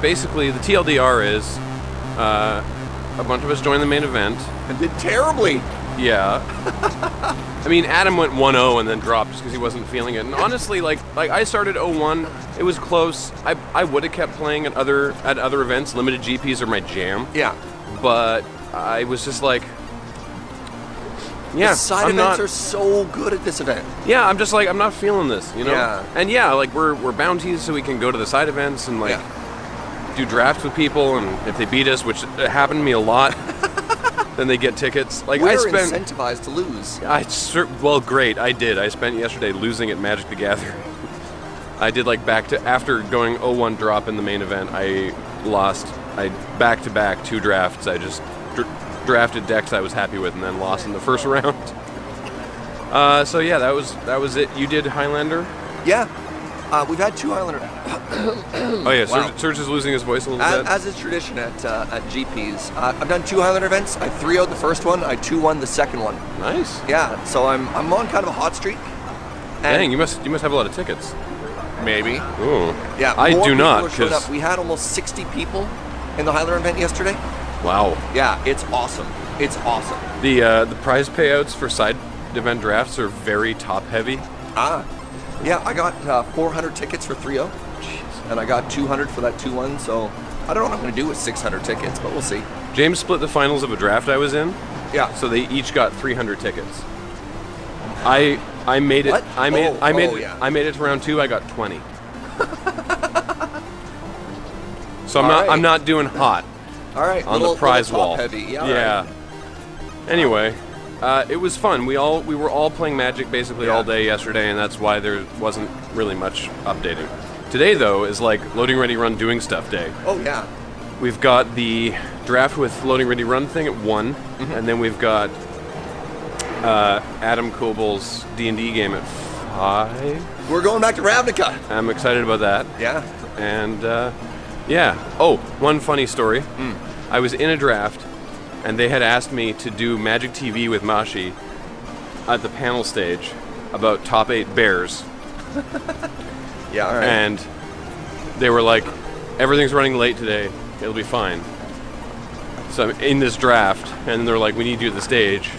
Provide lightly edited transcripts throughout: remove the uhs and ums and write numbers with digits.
basically, the TLDR is a bunch of us joined the main event. And did terribly. Yeah. I mean, Adam went 1-0 and then dropped just because he wasn't feeling it. And honestly, like I started 0-1. It was close. I would have kept playing at other events. Limited GPs are my jam. Yeah. But I was just like, yeah, the side events are so good at this event. Yeah, I'm just like, I'm not feeling this, you know? Yeah. And yeah, like we're bounties, so we can go to the side events and like do drafts with people, and if they beat us, which happened to me a lot, then they get tickets. Like we're incentivized to lose. Well, great, I did. I spent yesterday losing at Magic the Gathering. I did like after going 0-1 drop in the main event, I lost. I back-to-back 2 drafts. I just drafted decks I was happy with and then lost in the first round. So yeah, that was it. You did Highlander? Yeah. We've had 2 Highlander. Oh yeah, wow. Serge is losing his voice a little bit. As is tradition at GPs. I've done 2 Highlander events. I 3-0'd the first one. I 2-1 the second one. Nice. Yeah, so I'm on kind of a hot streak. Dang, you must have a lot of tickets. Maybe. Ooh. Yeah. I do not, because we had almost 60 people in the Highlander event yesterday. Wow. Yeah, it's awesome. It's awesome. The prize payouts for side event drafts are very top heavy. Yeah, I got 400 tickets for 3-0. Jeez. And I got 200 for that 2-1, so I don't know what I'm going to do with 600 tickets, but we'll see. James split the finals of a draft I was in. Yeah. So they each got 300 tickets. I made it. What? I made it to round 2. I got 20. So I'm not doing hot. All right. On the prize wall. Heavy. Yeah. Right. Anyway, it was fun. We were all playing Magic basically all day yesterday, and that's why there wasn't really much updating. Today though is like Loading Ready Run doing stuff day. Oh yeah. We've got the draft with Loading Ready Run thing at 1, and then we've got Adam Kobol's D&D game at 5. We're going back to Ravnica. I'm excited about that. Yeah. And yeah. Oh, one funny story. I was in a draft, and they had asked me to do Magic TV with Mashi at the panel stage about top 8 bears. Yeah, all right. And they were like, everything's running late today. It'll be fine. So I'm in this draft, and they're like, we need you at the stage.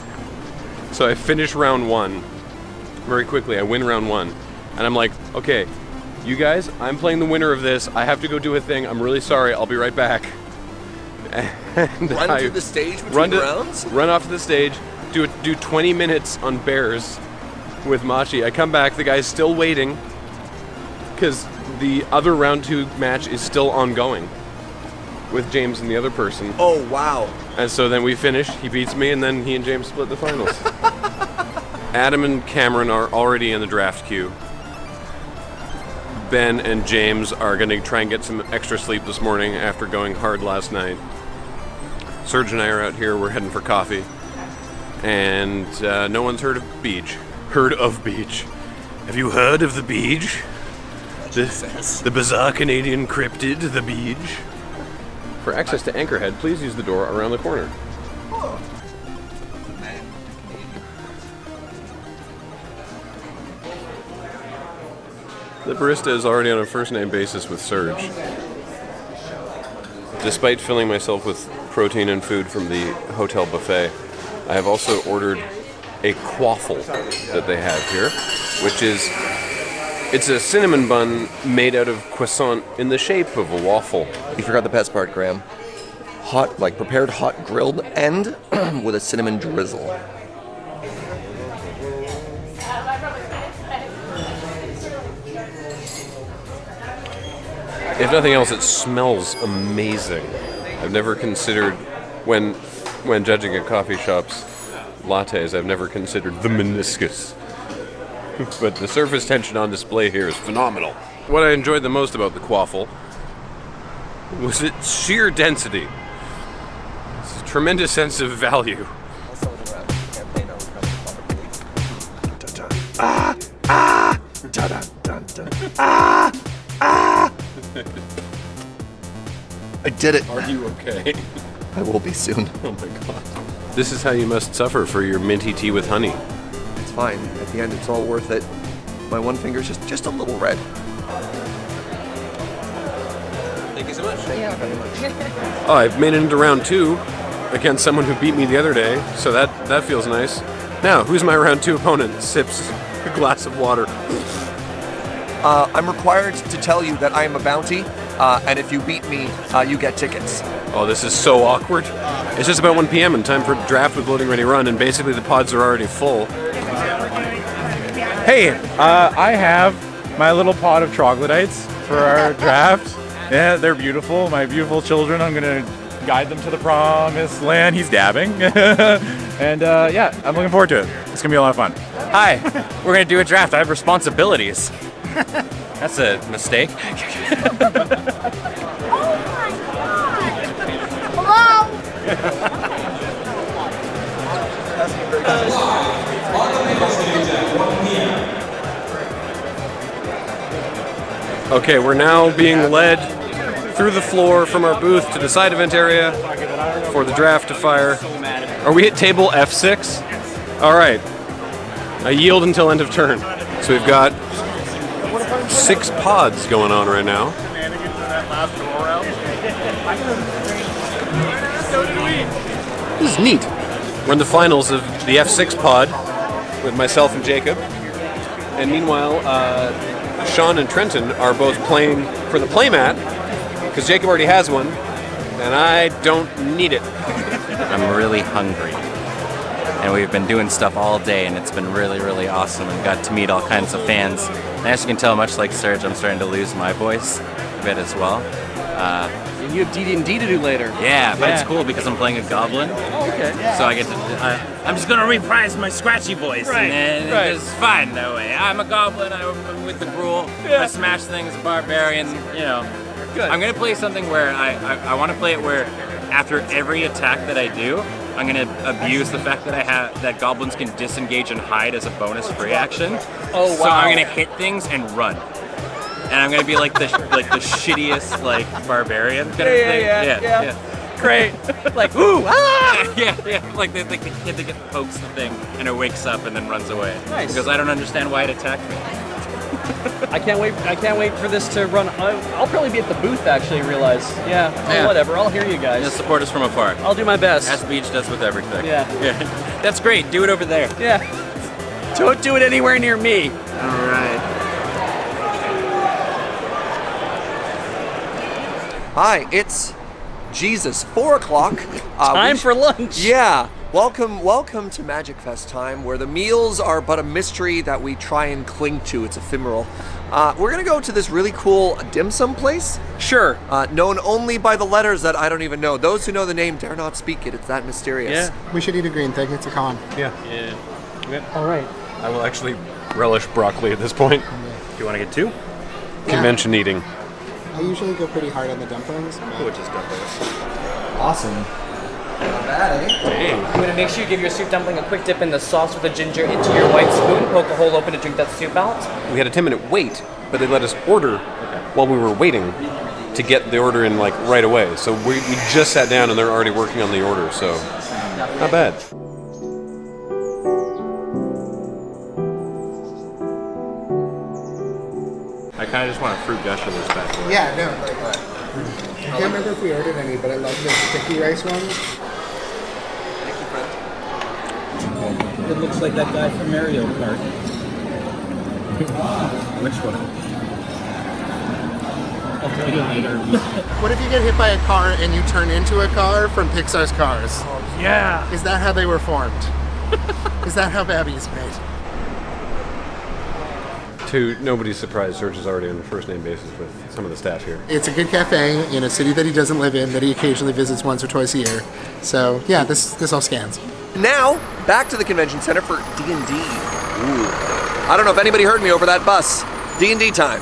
So I finish round 1 very quickly. I win round 1. And I'm like, okay, you guys, I'm playing the winner of this. I have to go do a thing. I'm really sorry. I'll be right back. And run to the stage between rounds? Run off to the stage, do 20 minutes on bears with Machi. I come back, the guy's still waiting because the other round 2 match is still ongoing with James and the other person. Oh, wow. And so then we finish, he beats me, and then he and James split the finals. Adam and Cameron are already in the draft queue. Ben and James are going to try and get some extra sleep this morning after going hard last night. Serge and I are out here. We're heading for coffee. And no one's heard of Beach. Heard of Beach. Have you heard of the Beach? The bizarre Canadian cryptid, the Beach. For access to Anchorhead, please use the door around the corner. Oh. The barista is already on a first-name basis with Serge. Despite filling myself with protein and food from the hotel buffet, I have also ordered a Croiffle that they have here, which is, it's a cinnamon bun made out of croissant in the shape of a waffle. You forgot the best part, Graham. Hot, like prepared hot grilled end with a cinnamon drizzle. If nothing else, it smells amazing. I've never considered, when judging at coffee shops lattes, I've never considered the meniscus. But the surface tension on display here is phenomenal. What I enjoyed the most about the Croiffle was its sheer density. It's a tremendous sense of value. I did it. Are you okay? I will be soon. Oh my god. This is how you must suffer for your minty tea with honey. It's fine. At the end, it's all worth it. My one finger's just a little red. Thank you so much. Thank you very much. Oh, I've made it into round 2 against someone who beat me the other day, so that feels nice. Now, who's my round 2 opponent? Sips a glass of water. I'm required to tell you that I am a bounty, and if you beat me, you get tickets. Oh, this is so awkward. It's just about 1 p.m. and time for draft with Loading Ready Run, and basically the pods are already full. Hey, I have my little pot of troglodytes for our draft. Yeah, they're beautiful. My beautiful children. I'm gonna guide them to the promised land. He's dabbing. And yeah, I'm looking forward to it. It's gonna be a lot of fun. Hi, we're gonna do a draft. I have responsibilities. That's a mistake. Okay, we're now being led through the floor from our booth to the side event area for the draft to fire. Are we at table F6? All right. I yield until end of turn. So we've got 6 pods going on right now. This is neat. We're in the finals of the F6 pod with myself and Jacob. And meanwhile, Sean and Trenton are both playing for the playmat because Jacob already has one, and I don't need it. I'm really hungry. And we've been doing stuff all day, and it's been really, really awesome. And got to meet all kinds of fans. And as you can tell, much like Serge, I'm starting to lose my voice a bit as well. You have D&D to do later. Yeah, but it's cool because I'm playing a goblin. Oh, okay. So I get to, I'm just gonna reprise my scratchy voice, and it's fine that way. I'm a goblin. I'm with the gruel. I smash things, barbarian. You know. Good. I'm gonna play something where I want to play it where after every attack that I do, I'm gonna abuse the fact that that goblins can disengage and hide as a bonus free action. Oh wow. So I'm gonna hit things and run. And I'm gonna be like the shittiest like barbarian kind of thing. Yeah. Great. Like, ooh, ah! Yeah. Like the kid that pokes the thing and it wakes up and then runs away. Nice. Because I don't understand why it attacked me. I can't wait for this to run. I'll probably be at the booth actually. Realize. Yeah. Whatever. I'll hear you guys. Just support us from afar. I'll do my best. As Beach does with everything. Yeah. That's great. Do it over there. Yeah. Don't do it anywhere near me. All right. Hi, it's Jesus, 4 o'clock. Time for lunch. Yeah. Welcome to Magicfest time, where the meals are but a mystery that we try and cling to. It's ephemeral. We're gonna go to this really cool dim sum place. Sure. Known only by the letters that I don't even know. Those who know the name dare not speak it. It's that mysterious. Yeah. We should eat a green thing. It's a con. Yeah. All right. I will actually relish broccoli at this point. Do you want to get 2? Convention eating. I usually go pretty hard on the dumplings. Which is dumplings. Awesome. Not bad, eh? I'm gonna make sure you give your soup dumpling a quick dip in the sauce with the ginger into your white spoon. Poke a hole open to drink that soup out. We had a 10-minute wait, but they let us order while we were waiting to get the order in like right away. So we just sat down and they're already working on the order, so not bad. I kind of just want a fruit gush of this back there. Yeah, no, like I can't remember if we ordered any, but I love the sticky rice ones. It looks like that guy from Mario Kart. Which one? I'll tell you later. What if you get hit by a car and you turn into a car from Pixar's Cars? Yeah. Is that how they were formed? Is that how Babby's made? To nobody's surprise, Serge is already on a first-name basis with some of the staff here. It's a good cafe in a city that he doesn't live in, that he occasionally visits once or twice a year. So yeah, this all scans. Now, back to the convention center for D&D. Ooh. I don't know if anybody heard me over that bus. D&D time.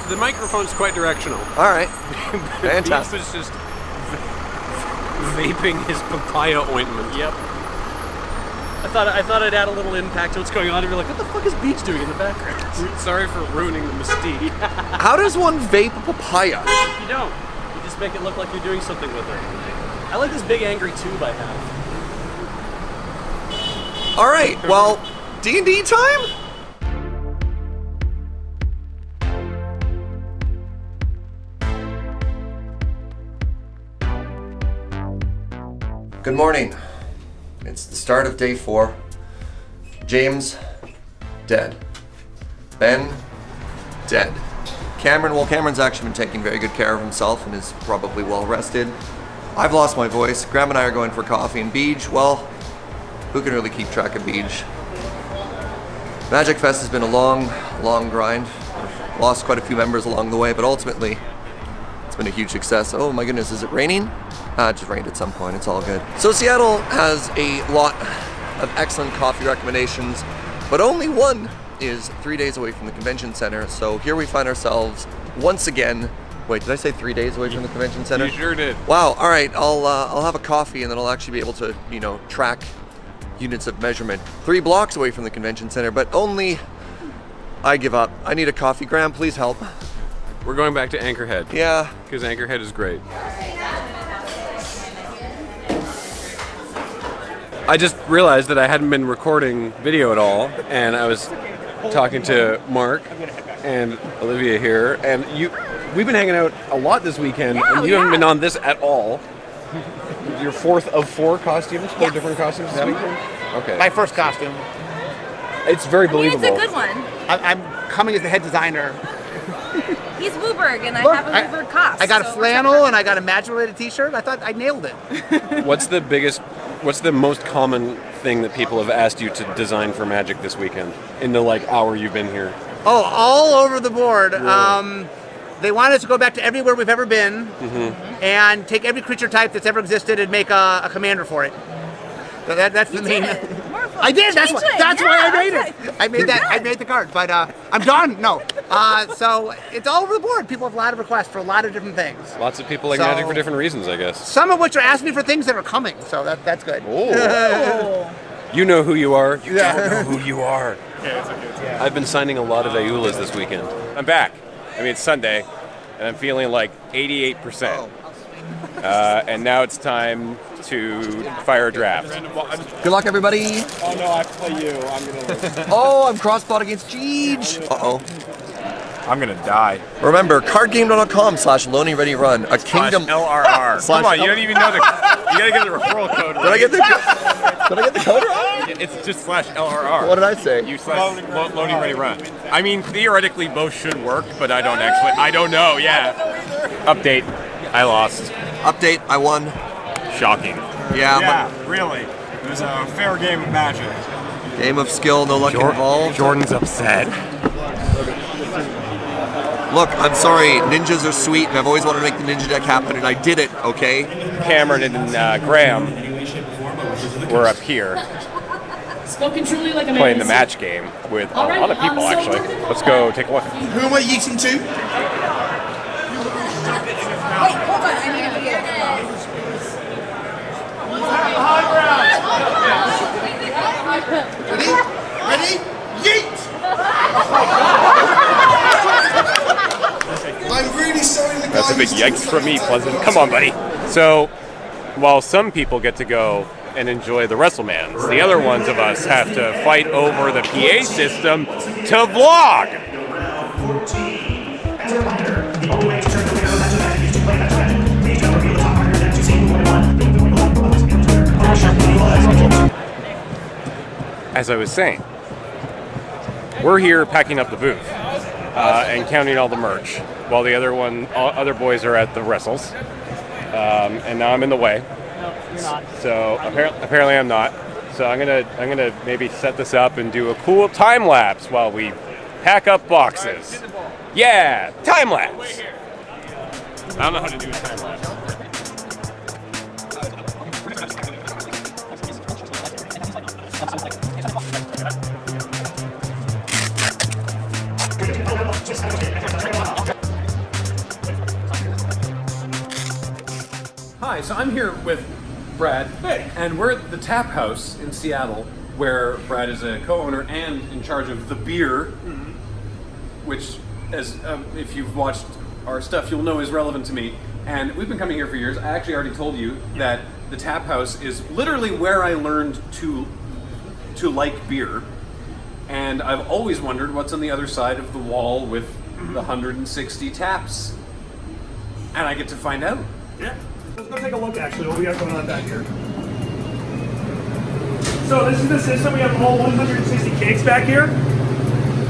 The microphone's quite directional. All right. Fantastic. Beef was just vaping his papaya ointment. Yep. I thought I'd add a little impact to what's going on and be like, what the fuck is Beach doing in the background? Sorry for ruining the mystique. How does one vape a papaya? You don't. You just make it look like you're doing something with it. I like this big angry tube I have. All right, well, D&D time? Good morning. It's the start of day 4. James, dead. Ben, dead. Cameron, well, Cameron's actually been taking very good care of himself and is probably well rested. I've lost my voice. Graham and I are going for coffee. And Beej, well, who can really keep track of Beej? Magicfest has been a long grind. Lost quite a few members along the way, but ultimately, it's been a huge success. Oh my goodness, is it raining? It just rained at some point, it's all good. So Seattle has a lot of excellent coffee recommendations, but only one is 3 days away from the convention center. So here we find ourselves once again. Wait, did I say 3 days away from the convention center? You sure did. Wow, all right, I'll have a coffee and then I'll actually be able to, track units of measurement. 3 blocks away from the convention center, but only I give up. I need a coffee. Graham, please help. We're going back to Anchorhead. Yeah. Because Anchorhead is great. I just realized that I hadn't been recording video at all, and I was talking to Mark and Olivia here, and we've been hanging out a lot this weekend, and you haven't been on this at all. Your 4th of 4 costumes? 4 different costumes this weekend? Okay. My first costume. It's very believable. It's a good one. I'm coming as the head designer. He's Wooberg, and Look, I have a Wooberg costume. I got a flannel and I got a Magic-related t-shirt. I thought I nailed it. What's the most common thing that people have asked you to design for Magic this weekend in the hour you've been here? Oh, all over the board. Really? They want us to go back to everywhere we've ever been and take every creature type that's ever existed and make a commander for it. So that's the main. I did. That's why I made it. I made that. I made the card, but I'm done. No. So it's all over the board. People have a lot of requests for a lot of different things. Lots of people like Magic for different reasons, I guess. Some of which are asking me for things that are coming. So that's good. Oh. You know who you are. You don't know who you are. Yeah. I've been signing a lot of Ayulas this weekend. I'm back. I mean, it's Sunday, and I'm feeling like 88%. And now it's time to fire a draft. Good luck, everybody. Oh no, I play you. I'm gonna lose. Oh, I'm cross-bought against Jeej. Uh-oh. I'm gonna die. Remember, cardgame.com/LoadingReadyRun. A kingdom. LRR. Come on, you don't even know the. You gotta get the referral code. Right. Did I get the code wrong? It's just /LRR. What did I say? You loading ready run. I mean, theoretically both should work, but I don't actually. I don't know. Yeah. Update. I lost. Update. I won. Shocking. Yeah. Really. It was a fair game of Magic. Game of skill, no luck involved. Jordan's upset. Look, I'm sorry, ninjas are sweet, and I've always wanted to make the ninja deck happen, and I did it, okay? Cameron and Graham were up here playing the match game with a lot of people, actually. Let's go take a look. Who am I yeeting to? Wait, hold on. I need to hear Ready? Yeet! I'm really sorry the guy. That's a big yikes from me, Pleasant. Come on, buddy. So, while some people get to go and enjoy the WrestleMans, the other ones of us have to fight over the PA system to vlog. As I was saying, we're here packing up the booth and counting all the merch, while the other boys are at the wrestles, and now I'm in the way. No, you're not. So apparently I'm not. So I'm gonna maybe set this up and do a cool time lapse while we pack up boxes. Yeah, time lapse. I don't know how to do a time lapse. Hi, so I'm here with Brad, and we're at the Tap House in Seattle, where Brad is a co-owner and in charge of the beer, which, as if you've watched our stuff, you'll know is relevant to me. And we've been coming here for years. I actually already told you that the Tap House is literally where I learned to like beer. And I've always wondered what's on the other side of the wall with the 160 taps. And I get to find out. Yeah. Let's go take a look, actually, what we got going on back here. So this is the system. We have all 160 cakes back here.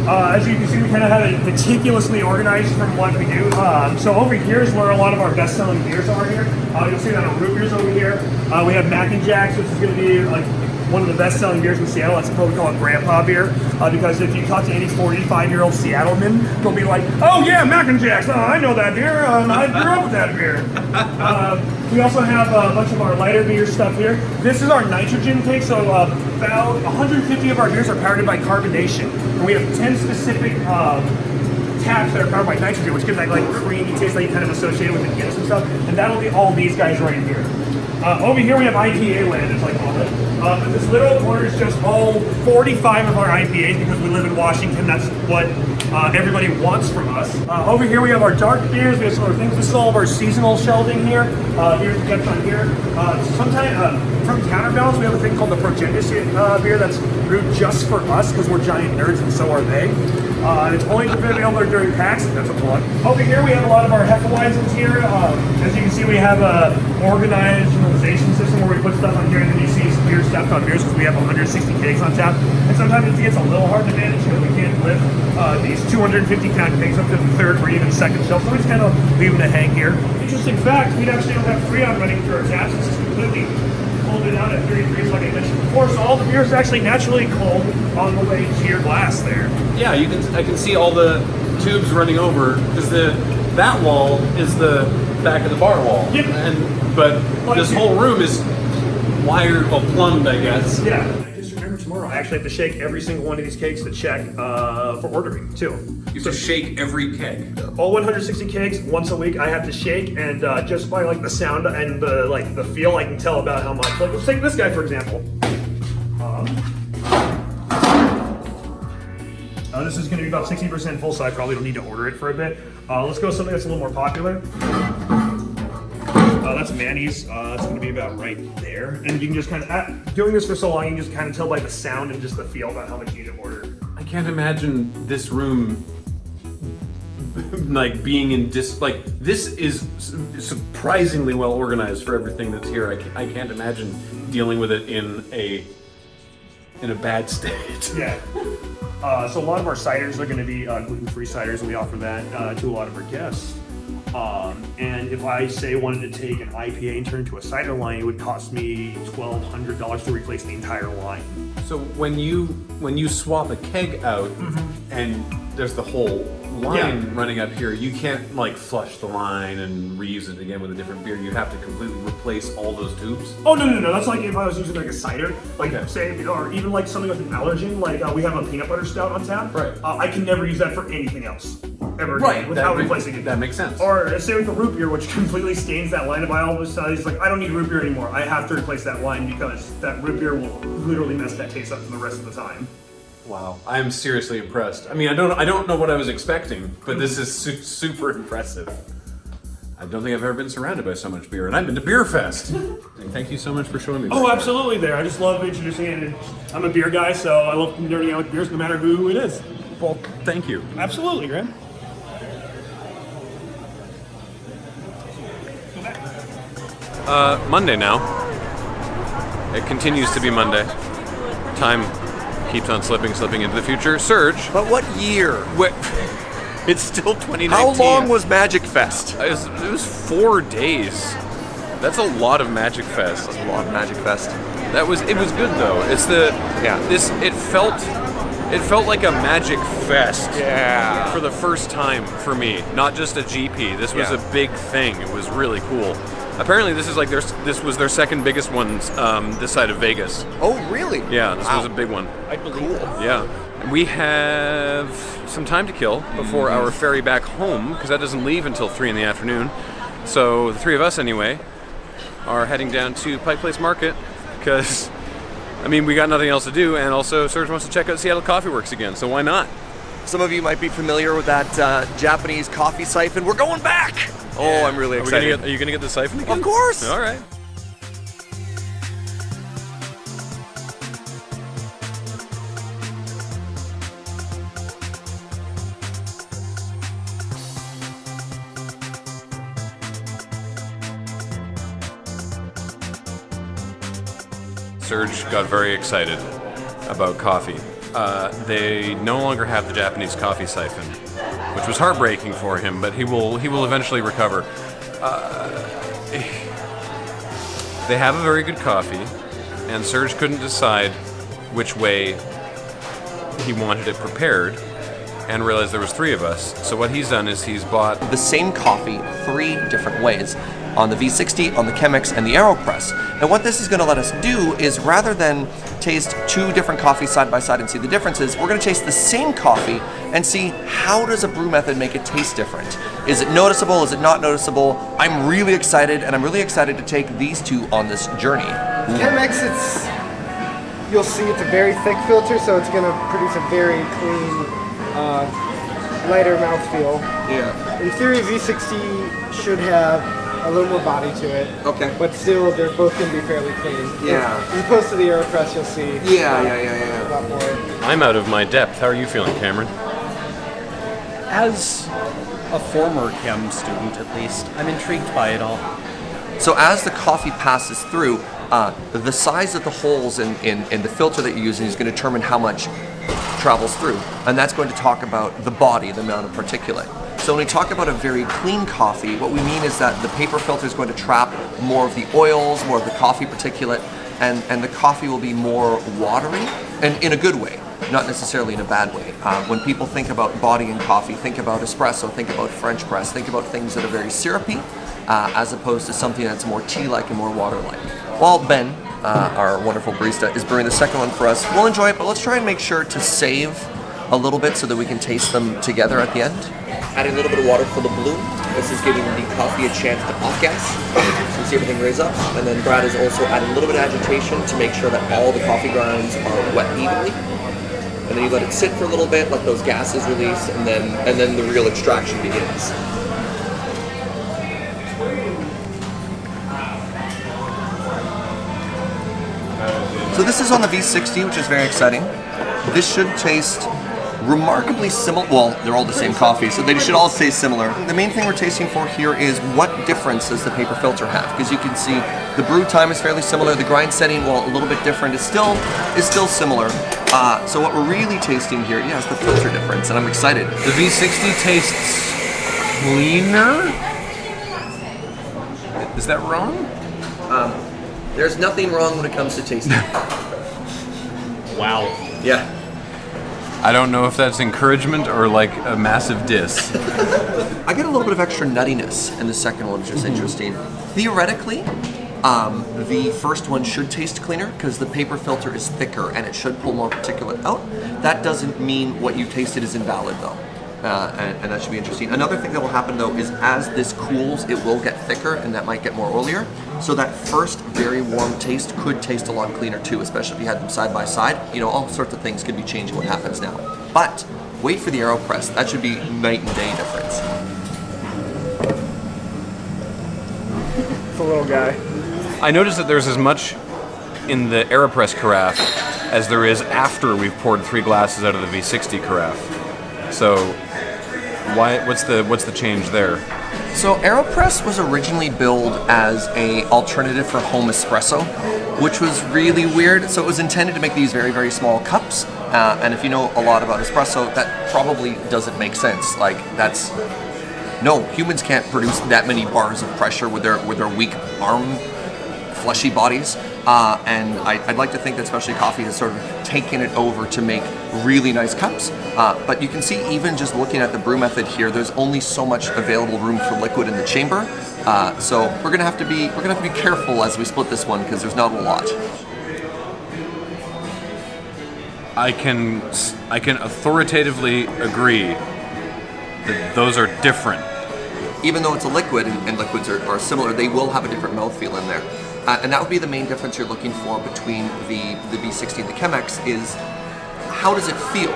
As you can see, we kind of have it meticulously organized from what we do. So over here is where a lot of our best-selling beers are here. You'll see that on root beers over here. We have Mac and Jacks, which is going to be like one of the best-selling beers in Seattle. That's what we call a grandpa beer. Because if you talk to any 45-year-old Seattleman, they'll be like, "Oh yeah, Mac and Jacks. Oh, I know that beer. I grew up with that beer." We also have a bunch of our lighter beer stuff here. This is our nitrogen cake. So about 150 of our beers are powered by carbonation. And we have 10 specific taps that are powered by nitrogen, which gives that like creamy taste that you kind of associate with the Guinness and stuff. And that'll be all these guys right here. Over here we have IPA land, it's like all of it. This little corner is just all 45 of our IPAs because we live in Washington. That's what everybody wants from us. Over here we have our dark beers. We have some other things. This is all of our seasonal shelving here. Beers we kept on here. From Counterbalance, we have a thing called the Progenitus beer that's brewed just for us because we're giant nerds and so are they. It's only available during PAX. That's a plug. Over here we have a lot of our Hefeweizens here. As you can see, we have a organization system where we put stuff on here, and then you see beer stacked on beers because we have 160 kegs on tap. And sometimes it gets a little hard to manage because we can't lift these 250-pound kegs up to the third or even second shelf. So we just kind of leave them to hang here. Interesting fact: we actually don't have Freon running through our taps. This is completely cooled it out at 30 degrees, like I mentioned before. So all the beer is actually naturally cold on the way to your glass there. Yeah, I can see all the tubes running over because that wall is the back of the bar wall. Yep. But this whole room is plumbed, I guess. Yeah. I just remember tomorrow I actually have to shake every single one of these kegs to check for ordering too. You have to shake every keg. All 160 kegs once a week I have to shake, and just by like the sound and the feel, I can tell about how much. Like let's take this guy for example. This is going to be about 60% full, so I probably don't need to order it for a bit. Let's go with something that's a little more popular. That's Manny's. It's going to be about right there. And you can just kind of, doing this for so long, you can just kind of tell by the sound and just the feel about how much you need to order. I can't imagine this room like being in this is surprisingly well organized for everything that's here. I can't imagine dealing with it in a bad state. Yeah. So a lot of our ciders are going to be gluten-free ciders, and we offer that to a lot of our guests. And if I wanted to take an IPA and turn it into a cider line, it would cost me $1,200 to replace the entire line. So when you swap a keg out and there's the whole line running up here, you can't like flush the line and reuse it again with a different beer. You have to completely replace all those tubes. Oh no! That's like if I was using like a cider, like say, or even like something with an allergen. Like we have a peanut butter stout on tap. Right. I can never use that for anything else ever. Right. Without replacing it. That makes sense. Or say with the root beer, which completely stains that line. If I all of a sudden it's like I don't need root beer anymore, I have to replace that line because that root beer will literally mess that taste up for the rest of the time. Wow, I'm seriously impressed. I mean, I don't know what I was expecting, but this is super impressive. I don't think I've ever been surrounded by so much beer, and I've been to Beer Fest. And thank you so much for showing me. Oh, absolutely! There, I just love introducing it. And I'm a beer guy, so I love nerding out with beers, no matter who it is. Well, thank you. Absolutely, Graham. Monday now. It continues to be Monday. Time keeps on slipping into the future. Surge. But what year? It's still 2019. How long was Magicfest? It was 4 days. That's a lot of Magicfest. That's a lot of Magicfest. It was good though. It felt like a Magic Fest. Yeah. For the first time for me, not just a GP. This was a big thing. It was really cool. Apparently, this was their second biggest one this side of Vegas. Oh, really? Yeah, this was a big one. I believe it. Yeah. We have some time to kill before our ferry back home, because that doesn't leave until 3 in the afternoon. So the three of us, anyway, are heading down to Pike Place Market, because, we got nothing else to do, and also Serge wants to check out Seattle Coffee Works again, so why not? Some of you might be familiar with that Japanese coffee siphon. We're going back! Oh, I'm really excited. Are you going to get the siphon again? Of course! All right. Serge got very excited about coffee. They no longer have the Japanese coffee siphon, which was heartbreaking for him, but he will eventually recover. They have a very good coffee, and Serge couldn't decide which way he wanted it prepared, and realized there was 3 of us. So what he's done is he's bought the same coffee 3 different ways, on the V60, on the Chemex, and the AeroPress. And what this is going to let us do is, rather than taste 2 different coffees side by side and see the differences, we're going to taste the same coffee and see how does a brew method make it taste different. Is it noticeable? Is it not noticeable? I'm really excited, and I'm really excited to take these 2 on this journey. Chemex, you'll see it's a very thick filter, so it's going to produce a very clean, lighter mouthfeel. Yeah. In theory, V60 should have a little more body to it. Okay. But still, they're both going to be fairly clean. Yeah. As opposed to the AeroPress, you'll see. Yeah. A lot more. I'm out of my depth. How are you feeling, Cameron? As a former chem student, at least, I'm intrigued by it all. So as the coffee passes through, the size of the holes in the filter that you're using is going to determine how much travels through. And that's going to talk about the body, the amount of particulate. So when we talk about a very clean coffee, what we mean is that the paper filter is going to trap more of the oils, more of the coffee particulate, and the coffee will be more watery, and in a good way, not necessarily in a bad way. When people think about body in coffee, think about espresso, think about French press, think about things that are very syrupy, as opposed to something that's more tea-like and more water-like. While Ben, our wonderful barista, is brewing the second one for us, we'll enjoy it, but let's try and make sure to save a little bit so that we can taste them together at the end. Adding a little bit of water for the bloom. This is giving the coffee a chance to off-gas. So you see everything raise up. And then Brad is also adding a little bit of agitation to make sure that all the coffee grounds are wet evenly. And then you let it sit for a little bit, let those gases release, and then the real extraction begins. So this is on the V60, which is very exciting. This should taste remarkably similar. Well, they're all the same coffee, so they should all taste similar. The main thing we're tasting for here is what difference does the paper filter have? Because you can see the brew time is fairly similar. The grind setting, while a little bit different, is still similar. So what we're really tasting here, is the filter difference, and I'm excited. The V60 tastes cleaner? Is that wrong? There's nothing wrong when it comes to tasting. Wow. Yeah. I don't know if that's encouragement or like a massive diss. I get a little bit of extra nuttiness in the second one, which is interesting. Theoretically, the first one should taste cleaner because the paper filter is thicker and it should pull more particulate out. That doesn't mean what you tasted is invalid though. And that should be interesting. Another thing that will happen though is as this cools, it will get thicker and that might get more oilier. So that first very warm taste could taste a lot cleaner too, especially if you had them side by side. All sorts of things could be changing what happens now. But wait for the AeroPress. That should be night and day difference. It's a little guy. I noticed that there's as much in the AeroPress carafe as there is after we've poured 3 glasses out of the V60 carafe. So, what's the change there? So AeroPress was originally billed as a alternative for home espresso, which was really weird. So it was intended to make these very, very small cups. And if you know a lot about espresso, that probably doesn't make sense. No, humans can't produce that many bars of pressure with their weak arm, fleshy bodies. And I'd like to think that Specialty Coffee has sort of taken it over to make really nice cups. But you can see, even just looking at the brew method here, there's only so much available room for liquid in the chamber. So we're gonna have to be careful as we split this one because there's not a lot. I can authoritatively agree that those are different. Even though it's a liquid and liquids are similar, they will have a different mouthfeel in there. And that would be the main difference you're looking for between the V60 and the Chemex is how does it feel?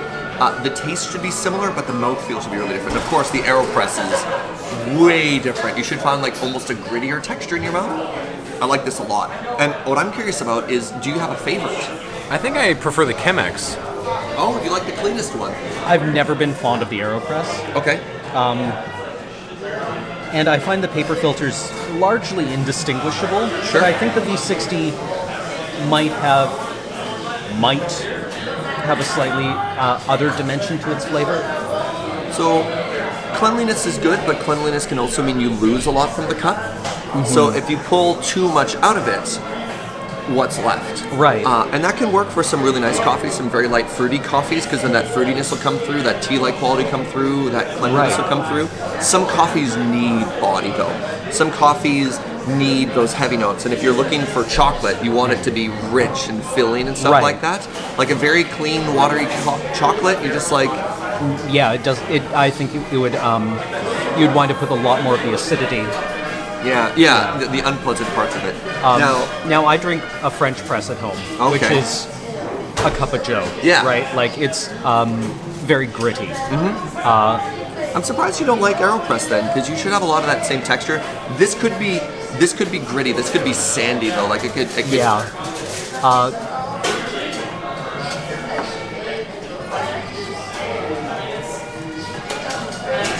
The taste should be similar, but the mouthfeel should be really different. Of course, the AeroPress is way different. You should find almost a grittier texture in your mouth. I like this a lot. And what I'm curious about is, do you have a favorite? I think I prefer the Chemex. Oh, you like the cleanest one? I've never been fond of the AeroPress. Okay. And I find the paper filters largely indistinguishable. Sure. But I think the V60 might have a slightly other dimension to its flavor? So cleanliness is good, but cleanliness can also mean you lose a lot from the cup. So if you pull too much out of it, what's left? Right. And that can work for some really nice coffees, some very light fruity coffees, because then that fruitiness will come through, that tea-like quality come through, that cleanliness will come through. Some coffees need body though. Some coffees need those heavy notes, and if you're looking for chocolate, you want it to be rich and filling and stuff like that. Like a very clean, watery chocolate, you're just like... Yeah, it does. I think it would. You'd wind up with a lot more of the acidity. Yeah, the unpleasant parts of it. Now I drink a French press at home, which is a cup of joe. Yeah. Right. Like it's very gritty. I'm surprised you don't like AeroPress then, because you should have a lot of that same texture. This could be gritty. This could be sandy though. Like it could. Yeah.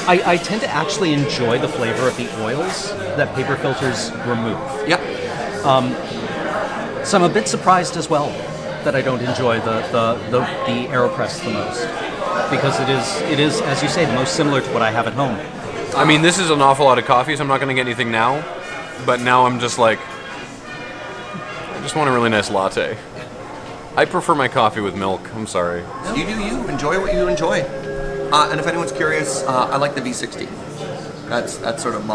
I tend to actually enjoy the flavor of the oils that paper filters remove. Yeah. So I'm a bit surprised as well that I don't enjoy the AeroPress the most, because it is, as you say, the most similar to what I have at home. I mean, this is an awful lot of coffee, so I'm not going to get anything now. But now I'm just like, I just want a really nice latte. I prefer my coffee with milk. I'm sorry. You do you. Enjoy what you enjoy. And if anyone's curious, I like the V60. That's sort of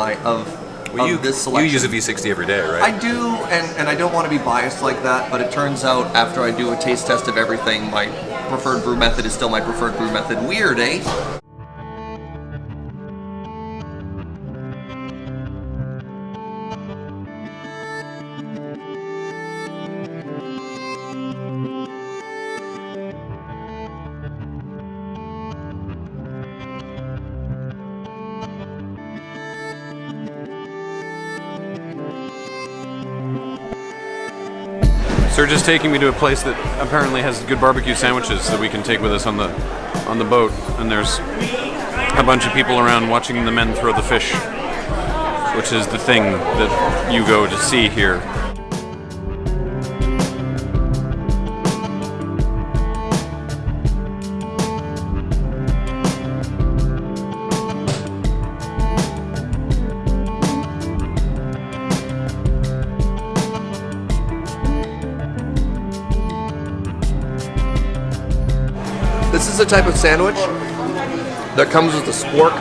this selection. You use a V60 every day, right? I do, and I don't want to be biased like that, but it turns out after I do a taste test of everything, my preferred brew method is still my preferred brew method. Weird, eh? Serge is taking me to a place that apparently has good barbecue sandwiches that we can take with us on the boat, and there's a bunch of people around watching the men throw the fish, which is the thing that you go to see here. This is a type of sandwich that comes with a spork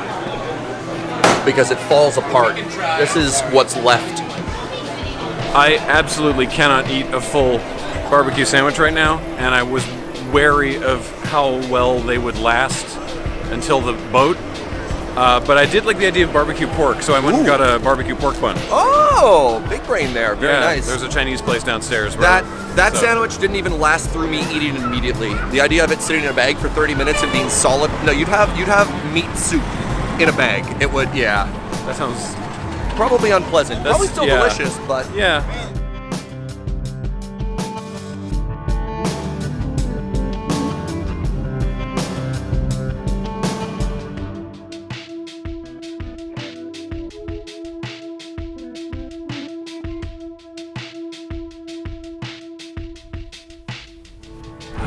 because it falls apart. This is what's left. I absolutely cannot eat a full barbecue sandwich right now, and I was wary of how well they would last until the boat. But I did like the idea of barbecue pork, so I went and got a barbecue pork bun. Oh, big brain there. Very nice. There's a Chinese place downstairs. That sandwich didn't even last through me eating it immediately. The idea of it sitting in a bag for 30 minutes and being solid. No, you'd have meat soup in a bag. It would, yeah. That sounds probably unpleasant. Probably still delicious, but yeah.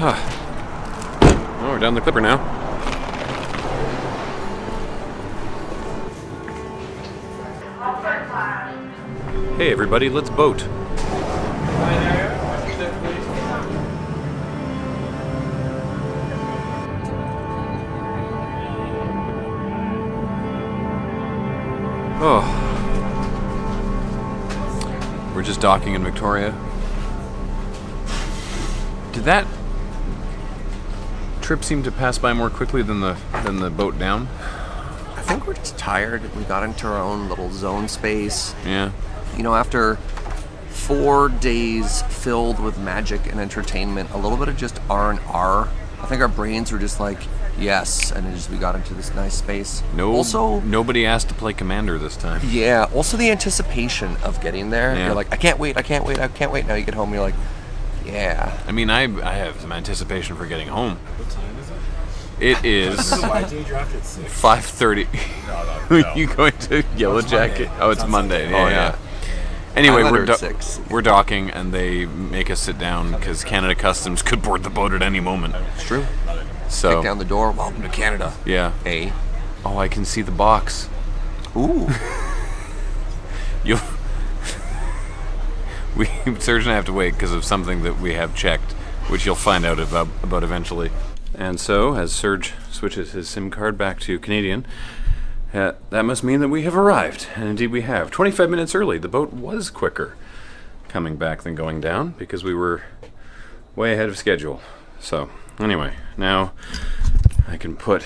Oh, we're down the clipper now. Hey everybody, let's boat. Oh. We're just docking in Victoria. Did that trip seem to pass by more quickly than the boat down? I think we're just tired. We got into our own little zone space. Yeah. You know, after 4 days filled with magic and entertainment, a little bit of just R&R, I think our brains were just like, yes, and we got into this nice space. Nobody asked to play Commander this time. Yeah, also the anticipation of getting there. Yeah. You're like, I can't wait. Now you get home, you're like, yeah. I mean, I have some anticipation for getting home. What time is it? It is 5:30. No. You going to Yellow Jacket? Oh, it's Monday. Yeah, Oh, yeah. Anyway, lettered 6. we're docking, and they make us sit down because Canada Customs could board the boat at any moment. It's true. So Kick down the door. Welcome to Canada. yeah. Oh, I can see the box. Ooh. Serge and I have to wait because of something that we have checked, which you'll find out about eventually. And so, as Serge switches his SIM card back to Canadian, that must mean that we have arrived. And indeed we have. 25 minutes early. The boat was quicker coming back than going down because we were way ahead of schedule. So, anyway, now I can put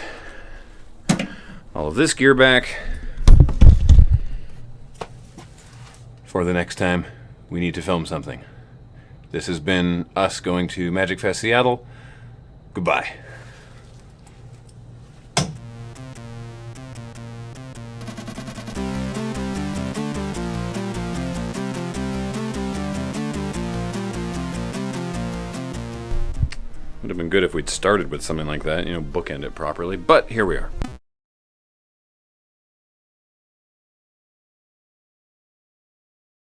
all of this gear back for the next time we need to film something. This has been us going to Magicfest Seattle. Goodbye. Would have been good if we'd started with something like that, bookend it properly, but here we are.